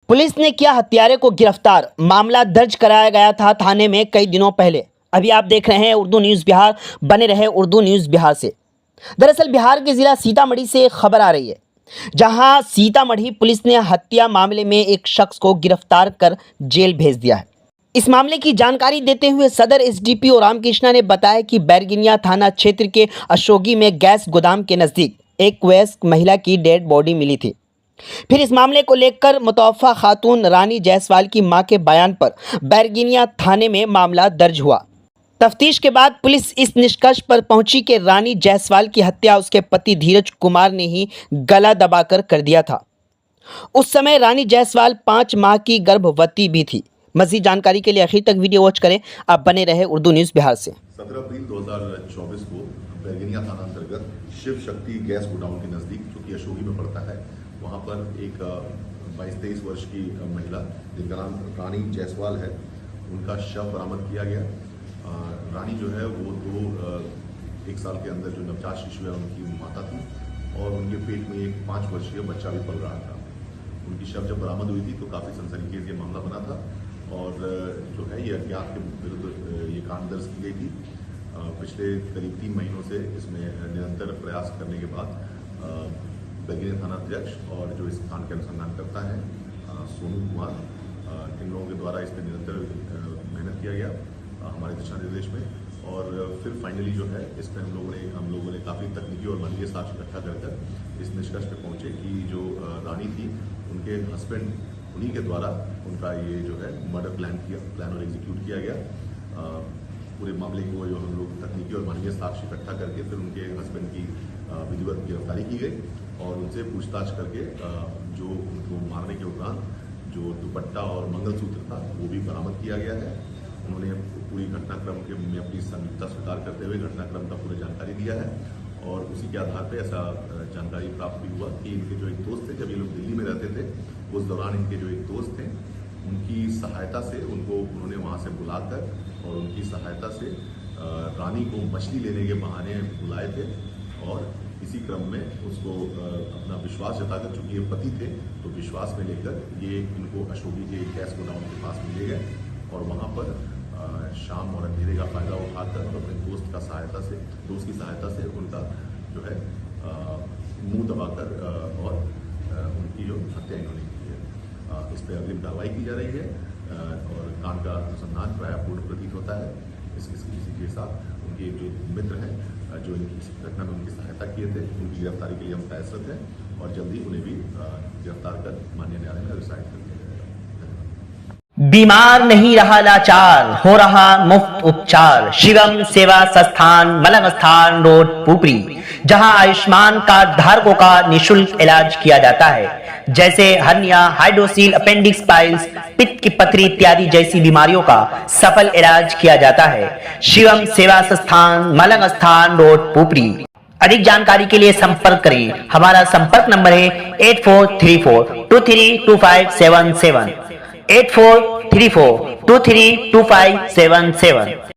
Police ने किया हत्यारे को गिरफ्तार। मामला दर्ज कराया गया था थाने में कई दिनों पहले। अभी आप देख रहे हैं उर्दू न्यूज़ बिहार। बने रहे उर्दू न्यूज़ बिहार से। दरअसल बिहार के जिला सीतामढ़ी से खबर आ रही है, जहां सीतामढ़ी पुलिस ने हत्या मामले में एक शख्स को गिरफ्तार कर जेल भेज दिया है। इस मामले की जानकारी देते हुए सदर एसडीपीओ रामकृष्णा ने बताया कि बैरगिनिया थाना क्षेत्र के अशोगी में गैस गोदाम के नज़दीक एक वयस्क महिला की डेड बॉडी मिली थी। फिर इस मामले को लेकर मुतवफ़ा खातून रानी जायसवाल की मां के बयान पर बैरगिनिया थाने में मामला दर्ज हुआ। तफ्तीश के बाद पुलिस इस निष्कर्ष पर पहुंची कि रानी जायसवाल की हत्या उसके पति धीरज कुमार ने ही गला दबाकर कर दिया था। उस समय रानी जायसवाल 5 माह की गर्भवती भी थी। मज़ीद जानकारी के लिए आखिर तक वीडियो वॉच करें। आप बने रहे उर्दू न्यूज़ बिहार से। 17 अप्रैल 2024 को बैरगिनिया थाना अंतर्गत शिव शक्ति गैस गोडाउन के नज़दीक, जो कि अशोगी में पड़ता है, वहाँ पर एक 22-23 वर्ष की महिला जिनका नाम रानी जायसवाल है, उनका शव बरामद किया गया। रानी जो है वो 1 साल के अंदर जो नवजात शिशु है उनकी माता थी और उनके पेट में एक 5 वर्षीय बच्चा भी पल रहा था। उनकी शव जब बरामद हुई थी तो काफ़ी सनसनीखेज ये मामला बना था और जो है ये अज्ञात के विरुद्ध ये कांड दर्ज की गई थी। पिछले करीब 3 महीनों से इसमें निरंतर प्रयास करने के बाद बैरगिनिया थाना अध्यक्ष और जो इस कांड के अनुसंधान करता है सोनू कुमार, इन लोगों के द्वारा इस पर निरंतर मेहनत किया गया हमारे दिशा निर्देश में। और फिर फाइनली जो है इसमें हम लोगों ने काफ़ी तकनीकी और मानवीय साक्ष्य इकट्ठा कर इस निष्कर्ष पे पहुंचे कि जो रानी थी उनके हस्बैंड उन्हीं के द्वारा उनका ये जो है मर्डर प्लान और एग्जीक्यूट किया गया। पूरे मामले को जो हम लोग तकनीकी और मानवीय साक्ष्य इकट्ठा करके फिर उनके हस्बैंड की विधिवत गिरफ्तारी की गई और उनसे पूछताछ करके जो उनको मारने के उपरांत जो दुपट्टा और मंगलसूत्र था वो भी बरामद किया गया है। उन्होंने पूरी घटनाक्रम के में अपनी संलिप्तता स्वीकार करते हुए घटनाक्रम का पूरी जानकारी दिया है और उसी के आधार पर ऐसा जानकारी प्राप्त भी हुआ कि इनके जो एक दोस्त थे, जब ये लोग दिल्ली में रहते थे, उस दौरान इनके जो एक दोस्त थे उनकी सहायता से उन्होंने वहाँ से बुलाकर और उनकी सहायता से रानी को मछली लेने के बहाने बुलाए थे और इसी क्रम में उसको अपना विश्वास जताकर, चूंकि ये पति थे तो विश्वास में लेकर ये इनको अशोकी के गैस गोडाउन के पास मिले गए और वहाँ पर शाम और अंधेरे का फायदा उठाकर और अपने दोस्त की सहायता से उनका जो है मुंह दबाकर और उनकी जो हत्या इन्होंने की है। इस पर अग्रिम कार्रवाई की जा रही है और कांड का अनुसंधान प्राय पूर्ण प्रतीत होता है। इसी के साथ उनके जो मित्र हैं जो इस घटना में उनकी सहायता किए थे, उनकी गिरफ्तारी के लिए हम प्रयासरत हैं और जल्दी उन्हें भी गिरफ्तार कर माननीय न्यायालय में रिसाइड कर दिया जाएगा। बीमार नहीं रहा लाचार, हो रहा मुफ्त उपचार। शिवम सेवा संस्थान, मलंग स्थान रोड, पुपरी, जहां आयुष्मान कार्ड धारकों का निःशुल्क इलाज किया जाता है, जैसे हर्निया, हाइड्रोसील, अपेंडिक्स, पाइल्स, पित्त की पथरी इत्यादि जैसी बीमारियों का सफल इलाज किया जाता है। शिवम सेवा संस्थान, मलंग स्थान रोड, पुपरी। अधिक जानकारी के लिए संपर्क करें। हमारा संपर्क नंबर है 8434232577 8434232577।